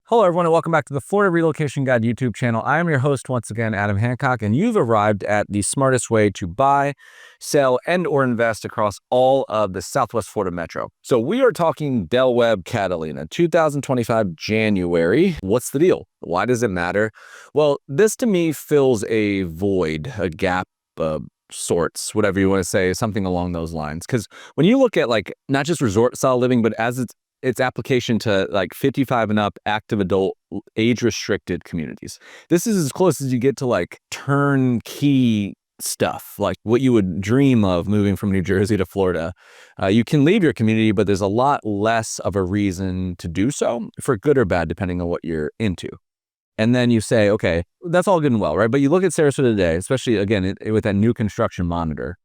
Hello, everyone, and welcome back to the Florida Relocation Guide YouTube channel. I am your host once again, Adam Hancock, and you've arrived at the smartest way to buy, sell, and or invest across all of the Southwest Florida metro. So we are talking Webb Catalina, 2025 January. What's the deal? Why does it matter? Well, this to me fills a void, a gap, sorts, whatever you want to say, something along those lines. Because when you look at like not just resort style living, but as its application to like 55 and up active adult age restricted communities. This is as close as you get to like turnkey stuff, like what you would dream of moving from New Jersey to Florida. You can leave your community, but there's a lot less of a reason to do so, for good or bad, depending on what you're into. And then you say, okay, that's all good and well, right? But you look at Sarasota today, especially again with that new construction monitor,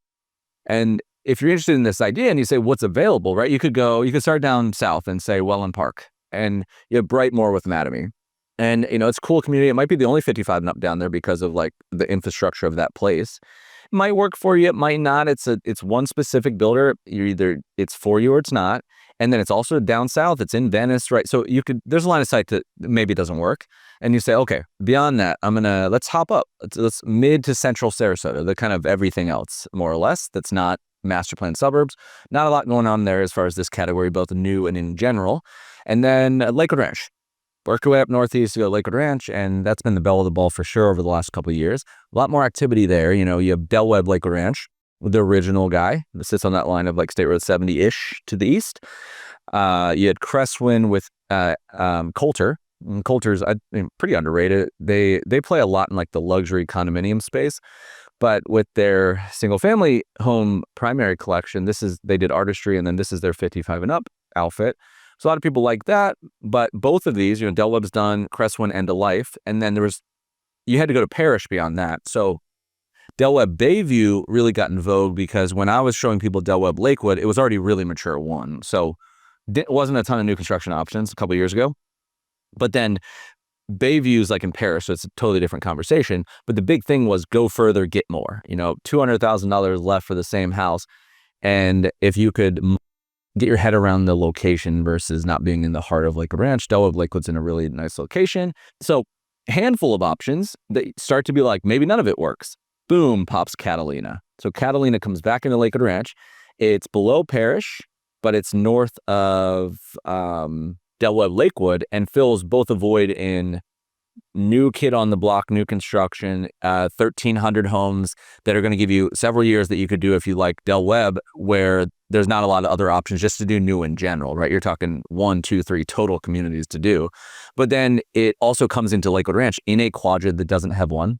and if you're interested in this idea and you say what's available, right? You could start down south and say Welland Park, and you have Brightmoor with Mattamy. And, it's a cool community. It might be the only 55 and up down there because of like the infrastructure of that place. It might work for you. It might not. It's one specific builder. It's for you or it's not. And then it's also down south. It's in Venice, right? So there's a line of sight that maybe it doesn't work. And you say, okay, beyond that, let's hop up. Let's mid to central Sarasota, the kind of everything else, more or less, that's not master plan suburbs. Not a lot going on there as far as this category, both new and in general. And then Lakewood Ranch. Work your way up northeast to go to Lakewood Ranch, and that's been the belle of the ball for sure over the last couple of years. A lot more activity there. You have Webb Lakewood Ranch, the original guy that sits on that line of like State Road 70-ish to the east. You had Crestwin with Coulter. And Coulter's pretty underrated. They play a lot in like the luxury condominium space. But with their single family home primary collection, they did artistry, and then this is their 55 and up outfit. So a lot of people like that. But both of these, Del Webb's done Crestwin and a Life. And then you had to go to Parish beyond that. So Del Webb Bayview really got in vogue because when I was showing people Del Webb Lakewood, it was already really mature one. So it wasn't a ton of new construction options a couple of years ago. But then Bayview's like in Paris, so it's a totally different conversation. But the big thing was go further, get more. $200,000 left for the same house. And if you could get your head around the location versus not being in the heart of Lakewood Ranch, Del Webb Lakewood's in a really nice location. So handful of options that start to be like, maybe none of it works. Boom, pops Catalina. So Catalina comes back into Lakewood Ranch. It's below Parish, but it's north of Del Webb Lakewood, and fills both a void in new kid on the block, new construction, 1,300 homes that are going to give you several years that you could do if you like Del Webb, where there's not a lot of other options just to do new in general, right? You're talking 1, 2, 3 total communities to do. But then it also comes into Lakewood Ranch in a quadrant that doesn't have one.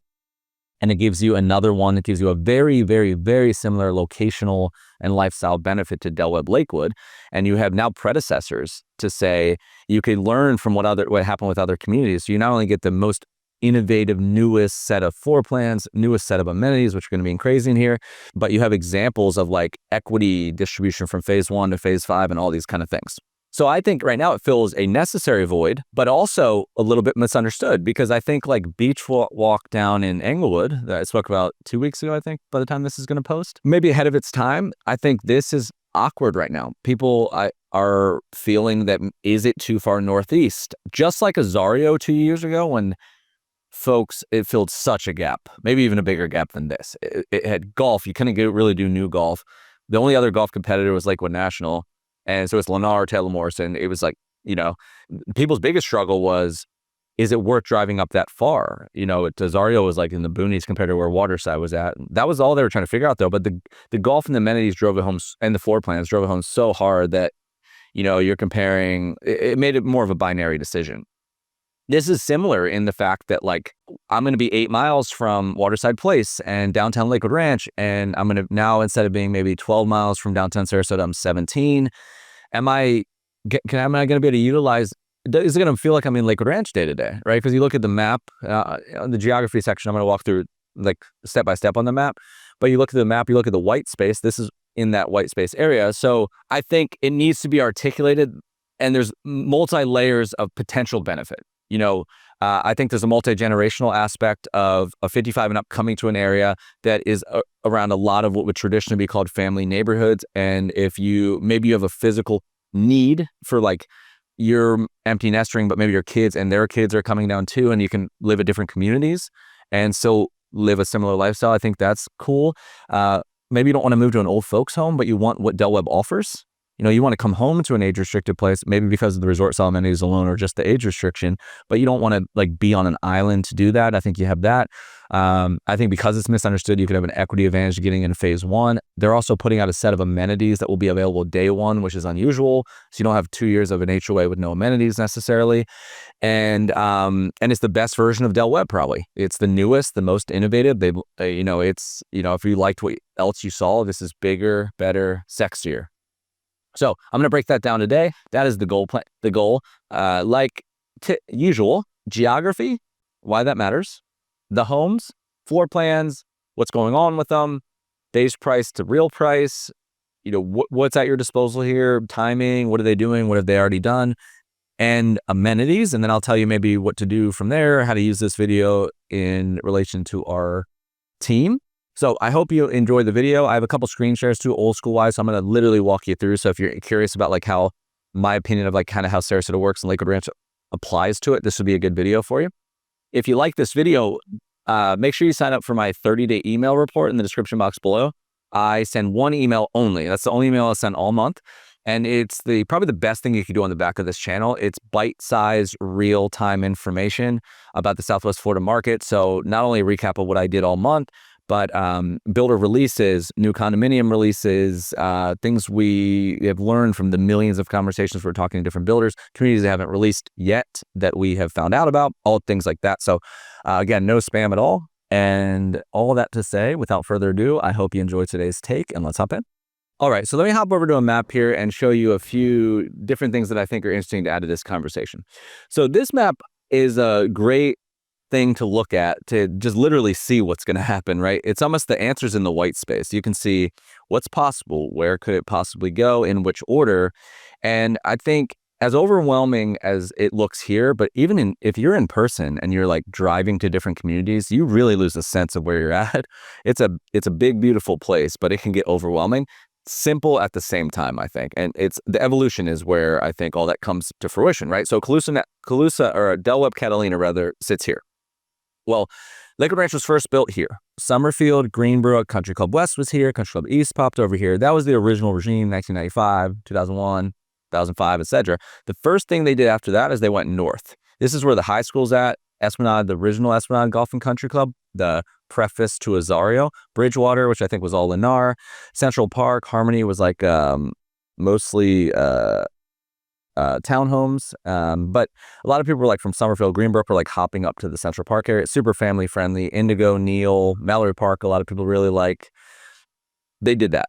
And it gives you another one that gives you a very, very, very similar locational and lifestyle benefit to Del Webb Lakewood. And you have now predecessors to say you can learn from what happened with other communities. So you not only get the most innovative, newest set of floor plans, newest set of amenities, which are going to be crazy in here, but you have examples of like equity distribution from phase 1 to phase 5 and all these kind of things. So I think right now it fills a necessary void, but also a little bit misunderstood, because I think like Beach Walk down in Englewood that I spoke about 2 weeks ago, I think by the time this is going to post, maybe ahead of its time. I think this is awkward right now. People are feeling that, is it too far northeast? Just like Azario 2 years ago when it filled such a gap, maybe even a bigger gap than this. It had golf. You couldn't really do new golf. The only other golf competitor was Lakewood National. And so it's Lennar, Taylor Morrison. It was like, people's biggest struggle was, is it worth driving up that far? Azario was like in the boonies compared to where Waterside was at. That was all they were trying to figure out though. But the golf and the amenities drove it home, and the floor plans drove it home so hard that, you're comparing, it made it more of a binary decision. This is similar in the fact that like, I'm going to be 8 miles from Waterside Place and downtown Lakewood Ranch. And I'm going to now, instead of being maybe 12 miles from downtown Sarasota, I'm 17. Am I going to be able to utilize, is it going to feel like I'm in Lakewood Ranch day to day, right? Because you look at the map, on the geography section, I'm going to walk through like step by step on the map. But you look at the map, you look at the white space, this is in that white space area. So I think it needs to be articulated, and there's multi-layers of potential benefit. I think there's a multi-generational aspect of a 55 and up coming to an area that is around a lot of what would traditionally be called family neighborhoods. And if maybe you have a physical need for like, you're empty nesting, but maybe your kids and their kids are coming down too, and you can live at different communities and still live a similar lifestyle. I think that's cool. Maybe you don't want to move to an old folks home, but you want what Del Webb offers. You want to come home to an age-restricted place, maybe because of the resort-style amenities alone or just the age restriction, but you don't want to like be on an island to do that. I think you have that. I think because it's misunderstood, you could have an equity advantage getting into phase one. They're also putting out a set of amenities that will be available day one, which is unusual. So you don't have 2 years of an HOA with no amenities necessarily. And it's the best version of Del Webb, probably. It's the newest, the most innovative. If you liked what else you saw, this is bigger, better, sexier. So I'm going to break that down today. That is the goal. Usual, geography, why that matters, the homes, floor plans, what's going on with them, base price to real price, what's at your disposal here, timing, what are they doing, what have they already done, and amenities. And then I'll tell you maybe what to do from there, how to use this video in relation to our team. So I hope you enjoy the video. I have a couple screen shares too, old school wise. So I'm going to literally walk you through. So if you're curious about like how my opinion of like kind of how Sarasota works and Lakewood Ranch applies to it, this would be a good video for you. If you like this video, make sure you sign up for my 30-day email report in the description box below. I send one email only. That's the only email I send all month. And it's probably the best thing you can do on the back of this channel. It's bite-sized, real-time information about the Southwest Florida market. So not only a recap of what I did all month, but builder releases, new condominium releases, things we have learned from the millions of conversations we're talking to different builders, communities that haven't released yet that we have found out about, all things like that. So again, no spam at all. And all that to say, without further ado, I hope you enjoyed today's take, and let's hop in. All right, so let me hop over to a map here and show you a few different things that I think are interesting to add to this conversation. So this map is a great thing to look at to just literally see what's going to happen, right? It's almost the answers in the white space. You can see what's possible, where could it possibly go, in which order. And I think as overwhelming as it looks here, but even if you're in person and you're like driving to different communities, you really lose a sense of where you're at. It's a big, beautiful place, but it can get overwhelming. Simple at the same time, I think. And it's the evolution is where I think all that comes to fruition, right? So Calusa or Del Webb Catalina rather sits here. Well, Lakewood Ranch was first built here. Summerfield, Greenbrook, Country Club West was here. Country Club East popped over here. That was the original regime, 1995, 2001, 2005, etc. The first thing they did after that is they went north. This is where the high school's at. Esplanade, the original Esplanade Golf and Country Club, the preface to Azario. Bridgewater, which I think was all Lennar. Central Park, Harmony was like mostly townhomes, but a lot of people were like from Summerfield, Greenbrook were like hopping up to the Central Park area. It's super family friendly. Indigo, Neal, Mallory Park, a lot of people really like. They did that.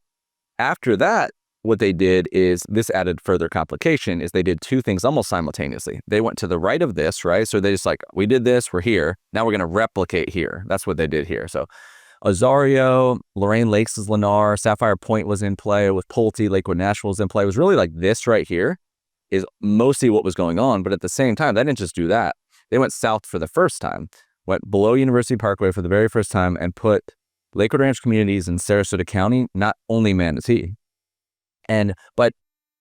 After that, what they did is, this added further complication, is they did two things almost simultaneously. They went to the right of this, right? So they just like, we did this, we're here. Now we're going to replicate here. That's what they did here. So Azario, Lorraine Lakes is Lennar, Sapphire Point was in play with Pulte, Lakewood Nashville was in play. It was really like this right here is mostly what was going on. But at the same time, they didn't just do that. They went south for the first time, went below University Parkway for the very first time and put Lakewood Ranch communities in Sarasota County, not only Manatee. But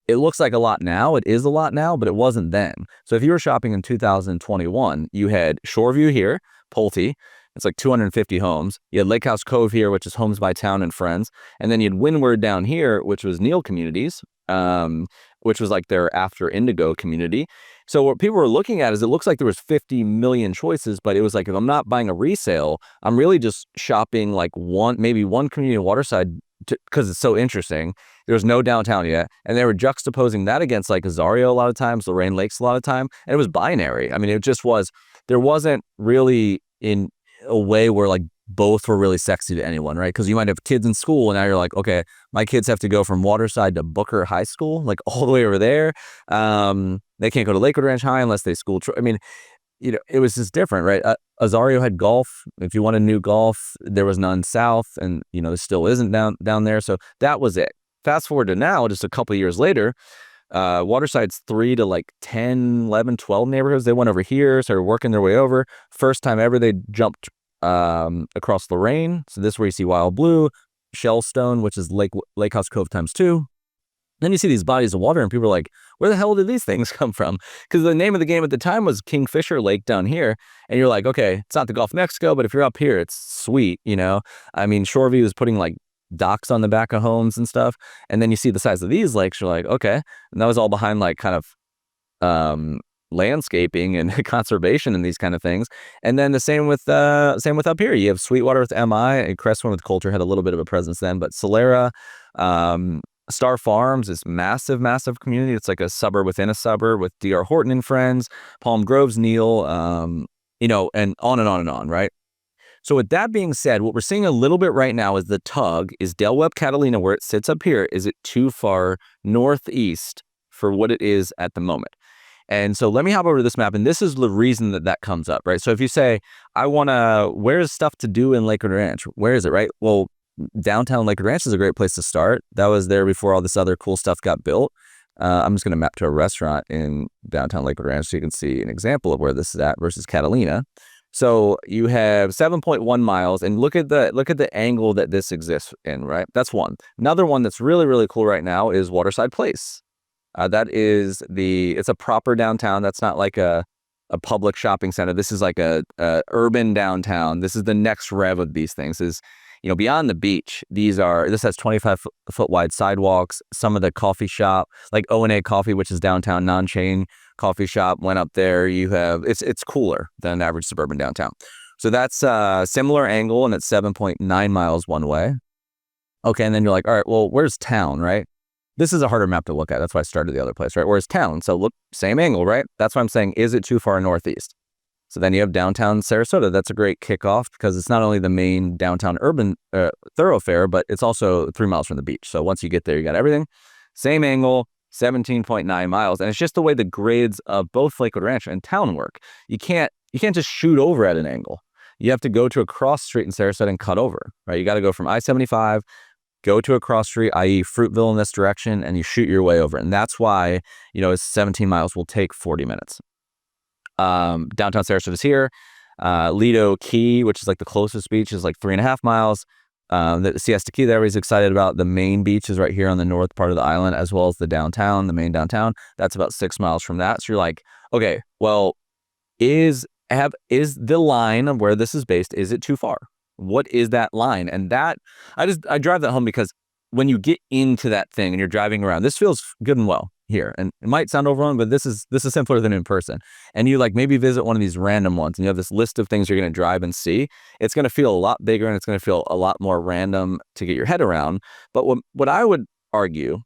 it looks like a lot now. It is a lot now, but it wasn't then. So if you were shopping in 2021, you had Shoreview here, Pulte. It's like 250 homes. You had Lake House Cove here, which is Homes by Town and Friends. And then you had Windward down here, which was Neal Communities, which was like their after Indigo community. So what people were looking at is it looks like there was 50 million choices, but it was like, if I'm not buying a resale, I'm really just shopping like maybe one community in Waterside because it's so interesting. There was no downtown yet. And they were juxtaposing that against like Azario a lot of times, Lorraine Lakes a lot of time. And it was binary. I mean, it just was, there wasn't really in a way where like both were really sexy to anyone, right? Because you might have kids in school and now you're like, okay, my kids have to go from Waterside to Booker High School, like all the way over there. They can't go to Lakewood Ranch High unless they school. I mean, you know, it was just different, right? Azario had golf. If you wanted new golf, there was none south, and you know, there still isn't down there. So that was it. Fast forward to now, just a couple of years later, Waterside's 3 to like 10, 11, 12 neighborhoods. They went over here, started working their way over. First time ever, they jumped across Lorraine. So this is where you see Wild Blue, Shellstone, which is Lake House Cove ×2. Then you see these bodies of water and people are like, where the hell did these things come from? Because the name of the game at the time was Kingfisher Lake down here. And you're like, okay, it's not the Gulf of Mexico, but if you're up here, it's sweet, you know? I mean, Shoreview is putting like docks on the back of homes and stuff. And then you see the size of these lakes, you're like, okay. And that was all behind like kind of landscaping and conservation and these kind of things. And then the same with up here. You have Sweetwater with MI, and Crestwind with Coulter had a little bit of a presence then, but Solera, Star Farms is massive community. It's like a suburb within a suburb with D.R. Horton and friends, Palm Grove's Neil, you know, and on and on and on, right? So with that being said, what we're seeing a little bit right now is the tug is Del Webb Catalina, where it sits up here. Is it too far northeast for what it is at the moment? And so let me hop over to this map, and this is the reason that that comes up, right? So if you say, where's stuff to do in Lakewood Ranch? Where is it, right? Well, downtown Lakewood Ranch is a great place to start. That was there before all this other cool stuff got built. I'm just going to map to a restaurant in downtown Lakewood Ranch so you can see an example of where this is at versus Catalina. So you have 7.1 miles, and look at the angle that this exists in, right? That's one. Another one that's really cool right now is Waterside Place. It's a proper downtown. That's not like a public shopping center. This is like a urban downtown. This is the next rev of these things is, you know, beyond the beach. This has 25-foot wide sidewalks. Some of the coffee shop, like O&A Coffee, which is downtown non-chain coffee shop, went up there. You have, it's cooler than an average suburban downtown. So that's a similar angle, and it's 7.9 miles one way. Okay, and then you're like, all right, well, where's town, right? This is a harder map to look at. That's why I started the other place, right? Where's town? So look, same angle, right? That's why I'm saying, is it too far northeast? So then you have downtown Sarasota. That's a great kickoff because it's not only the main downtown urban thoroughfare, but it's also 3 miles from the beach. So once you get there, you got everything. Same angle, 17.9 miles. And it's just the way the grades of both Lakewood Ranch and town work. You can't just shoot over at an angle. You have to go to a cross street in Sarasota and cut over, right? You got to go from I-75, go to a cross street, i.e. Fruitville in this direction, and you shoot your way over. And that's why, you know, 17 miles will take 40 minutes. Downtown Sarasota is here. Lido Key, which is like the closest beach, is like 3.5 miles. The Siesta Key that everybody's excited about. The main beach is right here on the north part of the island, as well as the downtown, the main downtown. That's about 6 miles from that. So you're like, okay, well, is the line of where this is based, is it too far? What is that line? And that, I drive that home because when you get into that thing and you're driving around, this feels good and well here. And it might sound overwhelming, but this is simpler than in person. And you like maybe visit one of these random ones and you have this list of things you're going to drive and see. It's going to feel a lot bigger and it's going to feel a lot more random to get your head around. But what I would argue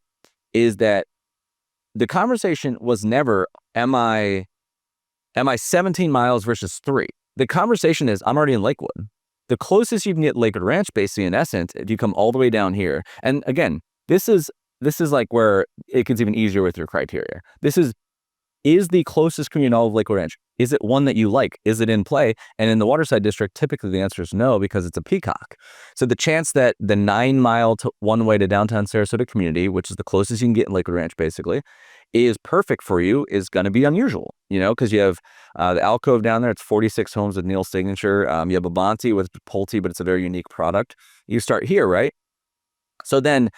is that the conversation was never, am I 17 miles versus 3? The conversation is, I'm already in Lakewood. The closest you can get Lakewood Ranch, basically, in essence, if you come all the way down here. And again, this is like where it gets even easier with your criteria. This is the closest community in all of Lakewood Ranch. Is it one that you like? Is it in play? And in the Waterside District, typically the answer is no, because it's a peacock. So the chance that the 9-mile one way to downtown Sarasota community, which is the closest you can get in Lakewood Ranch, basically, is perfect for you is going to be unusual, you know, because you have the alcove down there. It's 46 homes with Neil's signature. You have a Bonte with Pulte, but it's a very unique product. You start here, right? So then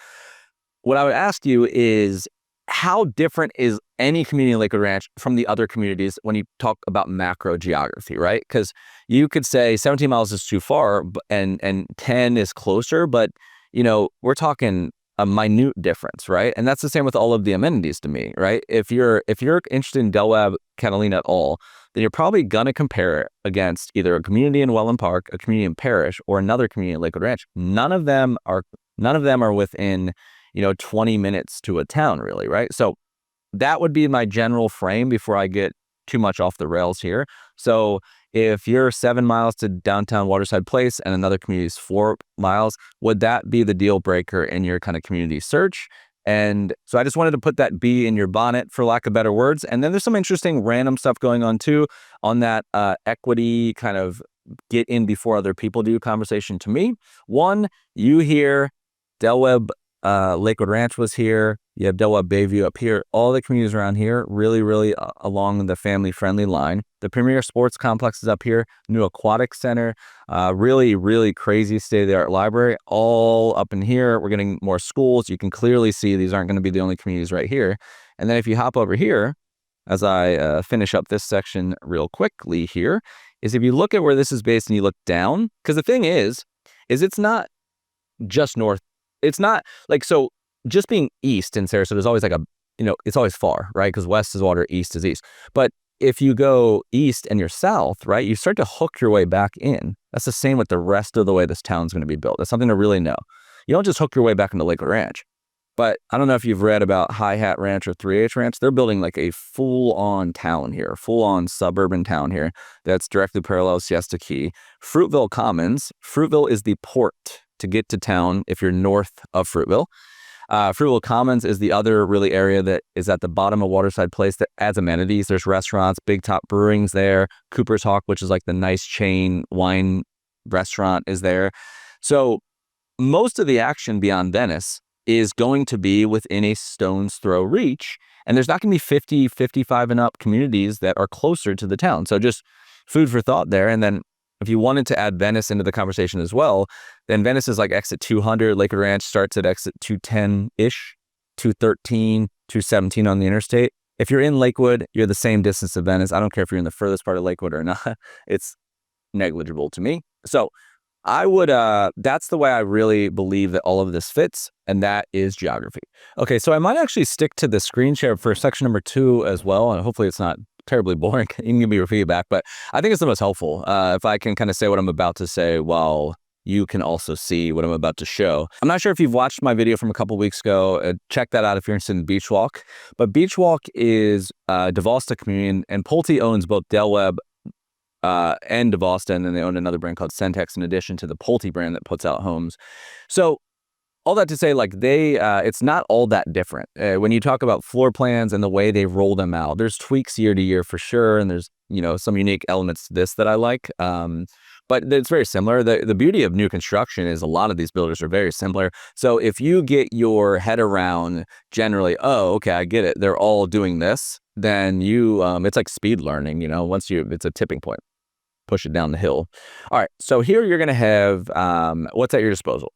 what I would ask you is, how different is any community in Lakewood Ranch from the other communities when you talk about macro geography, right? Because you could say 17 miles is too far and 10 is closer, but, you know, we're talking a minute difference, right? And that's the same with all of the amenities to me, right? If you're interested in Del Webb Catalina at all, then you're probably gonna compare it against either a community in Welland Park, a community in Parrish, or another community in Lakewood Ranch. None of them are within, you know, 20 minutes to a town, really, right? So that would be my general frame before I get too much off the rails here. So if you're 7 miles to downtown Waterside Place and another community is 4 miles, would that be the deal breaker in your kind of community search? And so I just wanted to put that bee in your bonnet, for lack of better words. And then there's some interesting random stuff going on too on that equity kind of get in before other people do conversation to me. One, you hear Del Webb Lakewood Ranch was here. You have Del Webb Bayview up here. All the communities around here, really along the family-friendly line. The premier sports complex is up here. New aquatic center. Really crazy state-of-the-art library. All up in here. We're getting more schools. You can clearly see these aren't going to be the only communities right here. And then if you hop over here, as I finish up this section real quickly here, is if you look at where this is based and you look down, because the thing is it's not just north. It's not like, so just being east in Sarasota is always like it's always far, right? Because west is water, east is east. But if you go east and you're south, right, you start to hook your way back in. That's the same with the rest of the way this town's going to be built. That's something to really know. You don't just hook your way back into Lakewood Ranch. But I don't know if you've read about High Hat Ranch or 3H Ranch. They're building like a full-on town here, full-on suburban town here that's directly parallel Siesta Key. Fruitville Commons. Fruitville is the port to get to town if you're north of Fruitville. Fruitville Commons is the other really area that is at the bottom of Waterside Place that adds amenities. There's restaurants, Big Top Brewing's there. Cooper's Hawk, which is like the nice chain wine restaurant, is there. So most of the action beyond Venice is going to be within a stone's throw reach. And there's not going to be 50, 55 and up communities that are closer to the town. So just food for thought there. And then if you wanted to add Venice into the conversation as well, then Venice is like exit 200. Lakewood Ranch starts at exit 210-ish, 213, 217 on the interstate. If you're in Lakewood, you're the same distance to Venice. I don't care if you're in the furthest part of Lakewood or not. It's negligible to me. So I would, that's the way I really believe that all of this fits, and that is geography. Okay, so I might actually stick to the screen share for section number 2 as well, and hopefully it's not terribly boring. You can give me your feedback, but I think it's the most helpful if I can kind of say what I'm about to say while you can also see what I'm about to show. I'm not sure if you've watched my video from a couple weeks ago. Check that out if you're interested in Beach Walk. But Beach Walk is DeVosta community, and Pulte owns both Del Webb and DeVosta, and then they own another brand called Centex in addition to the Pulte brand that puts out homes. So all that to say, like it's not all that different. When you talk about floor plans and the way they roll them out, there's tweaks year to year for sure, and there's some unique elements to this that I like. But it's very similar. The beauty of new construction is a lot of these builders are very similar. So if you get your head around generally, oh, okay, I get it, they're all doing this, then it's like speed learning. It's a tipping point. Push it down the hill. All right, so here you're going to have what's at your disposal.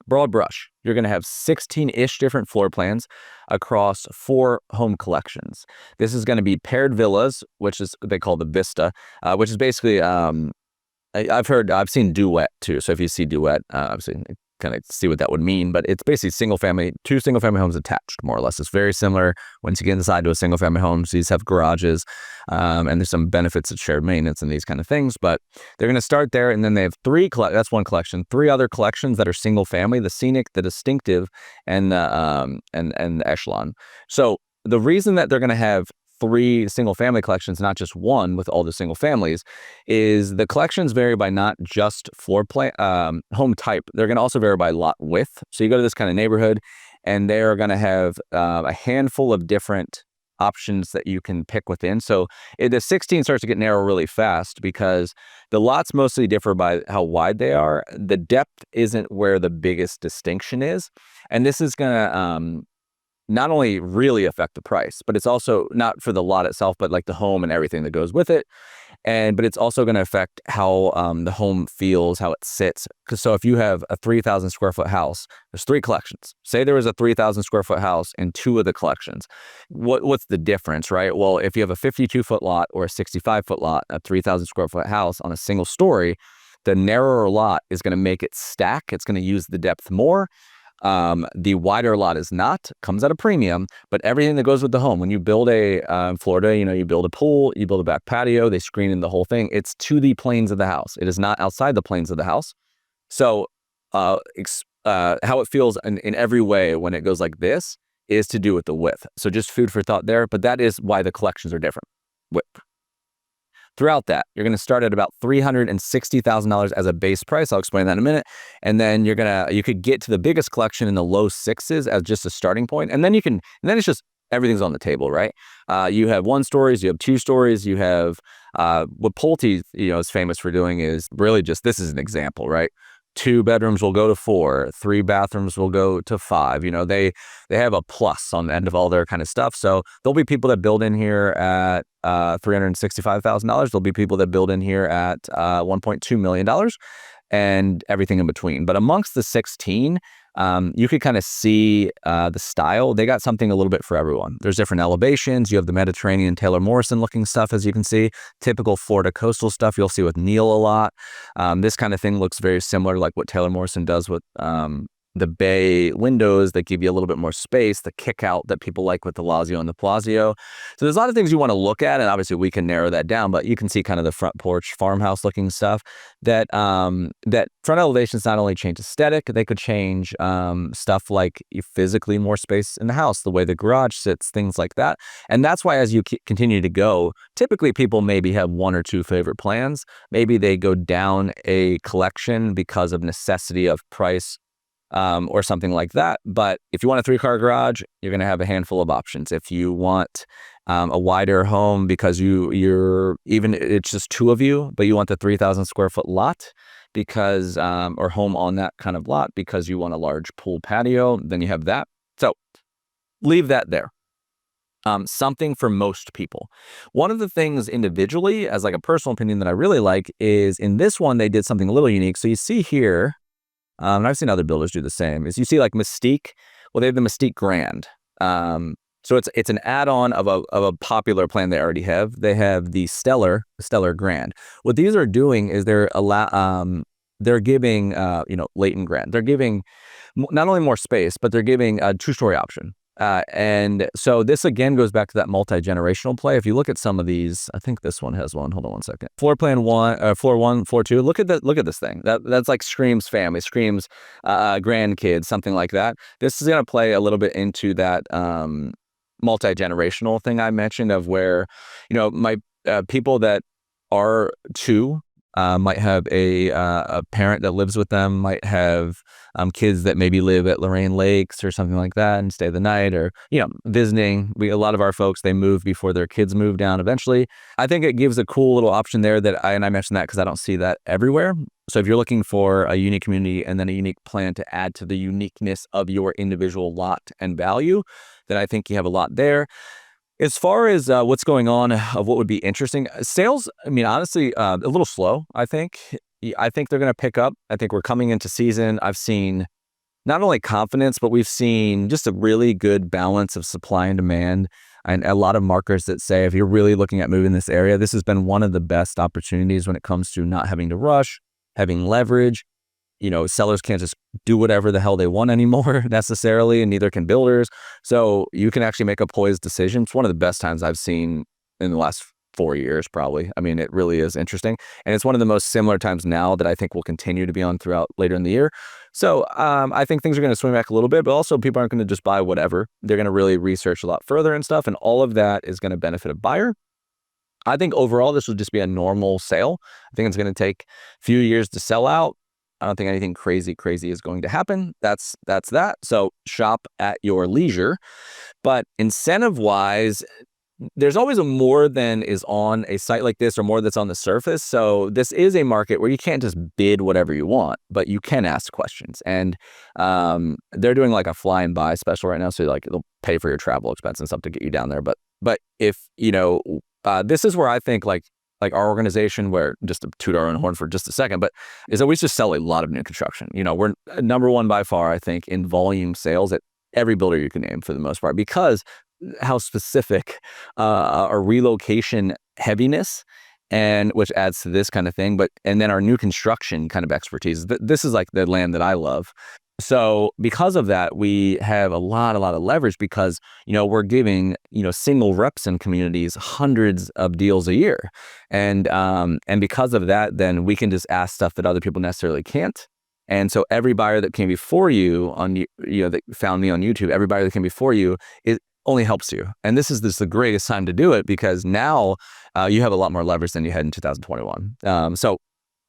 Broad brush, you're going to have 16-ish different floor plans across 4 home collections. This is going to be paired villas, which is they call the Vista, which is basically I've seen duet too. So if you see duet, obviously kind of see what that would mean, but it's basically two single family homes attached, more or less. It's very similar. Once you get inside to a single family home, these have garages, and there's some benefits of shared maintenance and these kind of things, but they're going to start there. And then they have that's one collection, 3 other collections that are single family: the Scenic, the Distinctive, and the Echelon. So the reason that they're going to have 3 single family collections, not just one with all the single families, is the collections vary by not just floor plan, home type. They're going to also vary by lot width. So you go to this kind of neighborhood and they're going to have a handful of different options that you can pick within. So the 16 starts to get narrow really fast because the lots mostly differ by how wide they are. The depth isn't where the biggest distinction is. And this is going to not only really affect the price, but it's also not for the lot itself, but like the home and everything that goes with it. But it's also going to affect how the home feels, how it sits. So if you have a 3,000 square foot house, there's 3 collections. Say there was a 3,000 square foot house in 2 of the collections. What's the difference, right? Well, if you have a 52 foot lot or a 65 foot lot, a 3,000 square foot house on a single story, the narrower lot is going to make it stack. It's going to use the depth more. The wider lot comes at a premium, but everything that goes with the home, when you build in Florida, you build a pool, you build a back patio, they screen in the whole thing. It's to the planes of the house. It is not outside the planes of the house. So, how it feels in every way when it goes like this is to do with the width. So just food for thought there, but that is why the collections are different. Width. Throughout that, you're going to start at about $360,000 as a base price. I'll explain that in a minute. And then you could get to the biggest collection in the low 6s as just a starting point. And then it's just everything's on the table, right? You have 1 stories, you have 2 stories, you have what Pulte, is famous for doing is really just, this is an example, right? 2 bedrooms will go to 4, 3 bathrooms will go to 5. They have a plus on the end of all their kind of stuff. So there'll be people that build in here at $365,000. There'll be people that build in here at $1.2 million and everything in between. But amongst the 16, you could kind of see the style. They got something a little bit for everyone. There's different elevations. You have the Mediterranean Taylor Morrison looking stuff, as you can see. Typical Florida coastal stuff you'll see with Neil a lot. This kind of thing looks very similar, like what Taylor Morrison does with the bay windows that give you a little bit more space, the kick out that people like with the Lazio and the Palazzo. So there's a lot of things you want to look at, and obviously we can narrow that down, but you can see kind of the front porch farmhouse looking stuff. That front elevations not only change aesthetic, they could change stuff like physically more space in the house, the way the garage sits, things like that. And that's why as you continue to go, typically people maybe have 1 or 2 favorite plans. Maybe they go down a collection because of necessity of price, or something like that. But if you want a 3-car garage, you're going to have a handful of options. If you want a wider home because you're even it's just 2 of you, but you want the 3,000 square foot lot because or home on that kind of lot because you want a large pool patio, then you have that. So leave that there. Something for most people. One of the things individually, as like a personal opinion that I really like, is in this one they did something a little unique. So you see here, and I've seen other builders do the same, is you see like Mystique. Well, they have the Mystique Grand. So it's an add-on of a popular plan they already have. They have the Stellar Grand. What these are doing is they're giving Leighton Grand. They're giving not only more space, but they're giving a 2-story option. And so this again goes back to that multi-generational play. If you look at some of these, I think this one has one. Hold on one second. Floor 1, floor 2. Look at this thing. That's like screams family, screams grandkids, something like that. This is going to play a little bit into that multi-generational thing I mentioned of where, my people that are 2 might have a parent that lives with them, might have kids that maybe live at Lorraine Lakes or something like that and stay the night, or visiting. A lot of our folks, they move before their kids move down eventually. I think it gives a cool little option there that I mentioned that because I don't see that everywhere. So if you're looking for a unique community and then a unique plan to add to the uniqueness of your individual lot and value, then I think you have a lot there. As far as what's going on of what would be interesting, sales, honestly, a little slow, I think. I think they're going to pick up. I think we're coming into season. I've seen not only confidence, but we've seen just a really good balance of supply and demand, and a lot of markers that say if you're really looking at moving this area, this has been one of the best opportunities when it comes to not having to rush, having leverage. Sellers can't just do whatever the hell they want anymore necessarily, and neither can builders. So you can actually make a poised decision. It's one of the best times I've seen in the last 4 years, probably. It really is interesting. And it's one of the most similar times now that I think will continue to be on throughout later in the year. So I think things are going to swing back a little bit, but also people aren't going to just buy whatever. They're going to really research a lot further and stuff. And all of that is going to benefit a buyer. I think overall, this will just be a normal sale. I think it's going to take a few years to sell out. I don't think anything crazy is going to happen. That's that. So shop at your leisure. But incentive-wise, there's always a more than is on a site like this or more that's on the surface. So this is a market where you can't just bid whatever you want, but you can ask questions. And they're doing like a fly and buy special right now. So they'll pay for your travel expense and stuff to get you down there. But if, this is where I think like our organization, where just to toot our own horn for just a second, but is that we just sell a lot of new construction. We're number 1 by far, I think, in volume sales at every builder you can name for the most part, because how specific our relocation heaviness, and which adds to this kind of thing. And then our new construction kind of expertise. This is like the land that I love. So because of that, we have a lot of leverage because, we're giving, single reps in communities hundreds of deals a year. And because of that, then we can just ask stuff that other people necessarily can't. And so every buyer that came before you that found me on YouTube, every buyer that came before you, it only helps you. And this is the greatest time to do it because now you have a lot more leverage than you had in 2021. So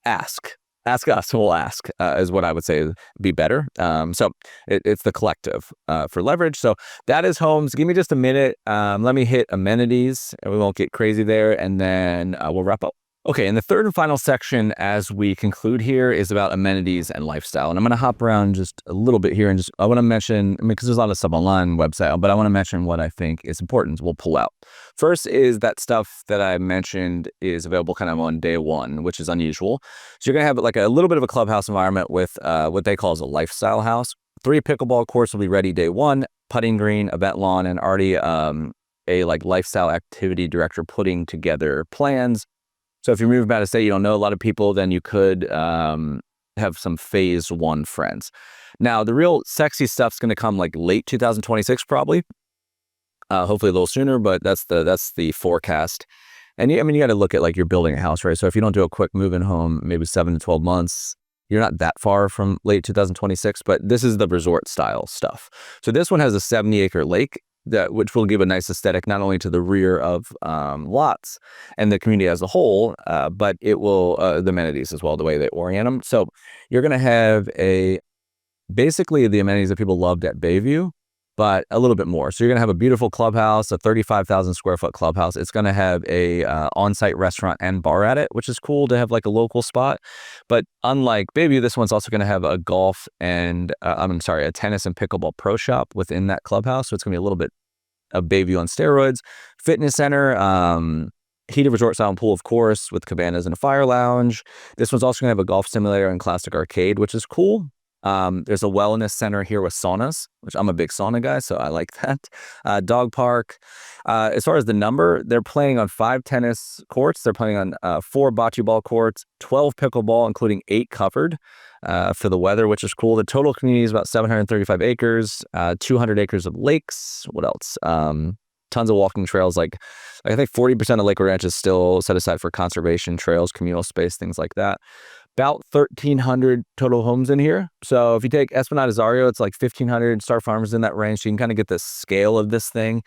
ask us, we'll ask, is what I would say be better. So it's the collective for leverage. So that is homes. Give me just a minute. Let me hit amenities, and we won't get crazy there, and then we'll wrap up. Okay, and the third and final section as we conclude here is about amenities and lifestyle. And I'm going to hop around just a little bit here and I want to mention, because there's a lot of stuff online website, but I want to mention what I think is important. We'll pull out. First is that stuff that I mentioned is available kind of on day one, which is unusual. So you're going to have like a little bit of a clubhouse environment with what they call as a lifestyle house. 3 pickleball courts will be ready day one, putting green, event lawn, and already a like lifestyle activity director putting together plans. So if you're moving out of state, you don't know a lot of people, then you could have some phase 1 friends. Now, the real sexy stuff's going to come like late 2026, probably. Hopefully a little sooner, but that's the forecast. And I mean, you got to look at like you're building a house, right? So if you don't do a quick move-in home, maybe 7 to 12 months, you're not that far from late 2026, but this is the resort style stuff. So this one has a 70-acre lake, which will give a nice aesthetic not only to the rear of lots and the community as a whole, but it will the amenities as well, the way they orient them. So you're going to have basically the amenities that people loved at Bayview, but a little bit more. So you're going to have a beautiful clubhouse, a 35,000 square foot clubhouse. It's going to have a on-site restaurant and bar at it, which is cool to have like a local spot. But unlike Bayview, this one's also going to have a golf and a tennis and pickleball pro shop within that clubhouse. So it's going to be a little bit of Bayview on steroids. Fitness center, heated resort style pool, of course, with cabanas and a fire lounge. This one's also going to have a golf simulator and classic arcade, which is cool. There's a wellness center here with saunas, which I'm a big sauna guy, so I like that. Dog park. As far as the number, they're playing on 5 tennis courts. They're playing on 4 bocce ball courts, 12 pickleball, including 8 covered for the weather, which is cool. The total community is about 735 acres, 200 acres of lakes. What else? Tons of walking trails. Like I think 40% of Lakewood Ranch is still set aside for conservation trails, communal space, things like that. About 1,300 total homes in here. So if you take Esplanade Azario, it's like 1,500. Star Farmers in that range. So you can kind of get the scale of this thing.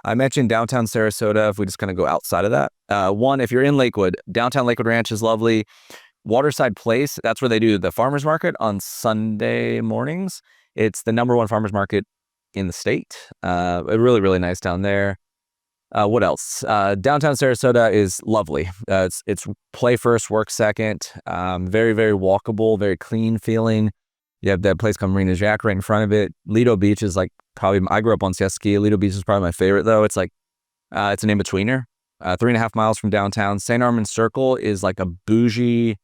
I mentioned downtown Sarasota. If we just kind of go outside of that, if you're in Lakewood, downtown Lakewood Ranch is lovely. Waterside Place, that's where they do the farmers market on Sunday mornings. It's the #1 farmers market in the state. Really, really nice down there. What else? Downtown Sarasota is lovely. It's play first, work second. Very, very walkable, very clean feeling. You have that place called Marina Jack right in front of it. Lido Beach is like I grew up on Siesta Key. Lido Beach is probably my favorite though. It's like, it's an in-betweener. 3.5 miles from downtown. St. Armand's Circle is like a bougie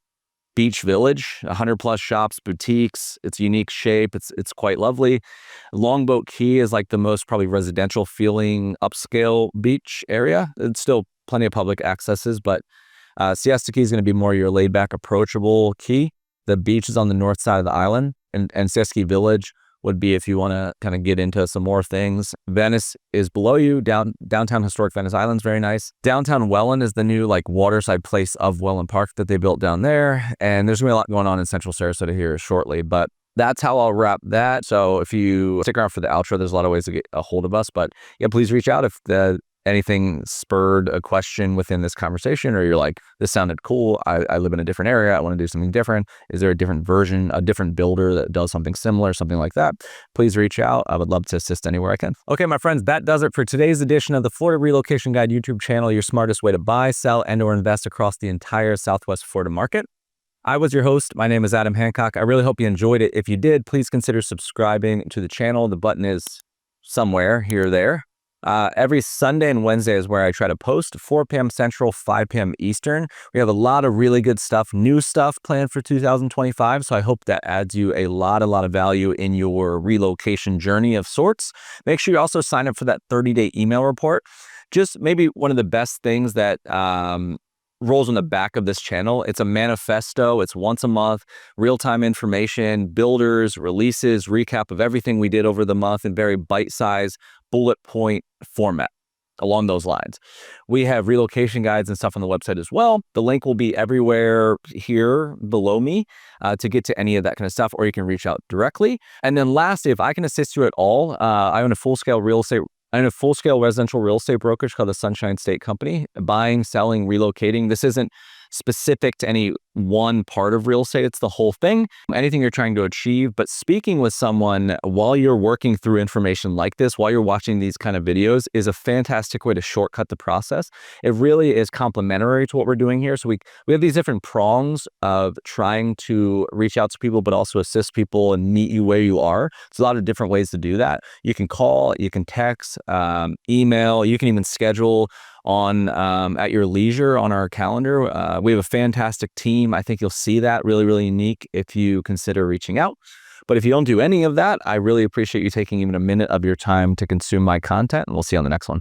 beach village, 100+ shops, boutiques. It's unique shape. It's quite lovely. Longboat Key is like the most probably residential feeling upscale beach area. It's still plenty of public accesses, but Siesta Key is going to be more your laid back, approachable key. The beach is on the north side of the island, and Siesta Key Village would be if you want to kind of get into some more things. Venice is below you. Downtown historic Venice Island's very nice. Downtown Welland is the new like waterside place of Welland Park that they built down there. And there's gonna be a lot going on in central Sarasota here shortly, but that's how I'll wrap that. So if you stick around for the outro, there's a lot of ways to get a hold of us, but yeah, please reach out if anything spurred a question within this conversation, or you're like, this sounded cool. I live in a different area. I want to do something different. Is there a different version, a different builder that does something similar, something like that? Please reach out. I would love to assist anywhere I can. Okay, my friends, that does it for today's edition of the Florida Relocation Guide YouTube channel, your smartest way to buy, sell, and or invest across the entire Southwest Florida market. I was your host. My name is Adam Hancock. I really hope you enjoyed it. If you did, please consider subscribing to the channel. The button is somewhere here or there. Every Sunday and Wednesday is where I try to post, 4 p.m. Central, 5 p.m. Eastern. We have a lot of really good stuff, new stuff planned for 2025. So I hope that adds you a lot of value in your relocation journey of sorts. Make sure you also sign up for that 30-day email report. Just maybe one of the best things that rolls on the back of this channel. It's a manifesto. It's once a month, real-time information, builders, releases, recap of everything we did over the month in very bite-sized bullet point format along those lines. We have relocation guides and stuff on the website as well. The link will be everywhere here below me to get to any of that kind of stuff, or you can reach out directly. And then lastly, if I can assist you at all, I own a full-scale residential real estate brokerage called the Sunshine State Company. Buying, selling, relocating. This isn't specific to any one part of real estate. It's the whole thing, anything you're trying to achieve. But speaking with someone while you're working through information like this, while you're watching these kind of videos, is a fantastic way to shortcut the process. It really is complementary to what we're doing here. So we have these different prongs of trying to reach out to people, but also assist people and meet you where you are. There's a lot of different ways to do that. You can call, you can text, email, you can even schedule on at your leisure on our calendar. We have a fantastic team. I think you'll see that really unique if you consider reaching out. But if you don't do any of that, I really appreciate you taking even a minute of your time to consume my content, and we'll see you on the next one.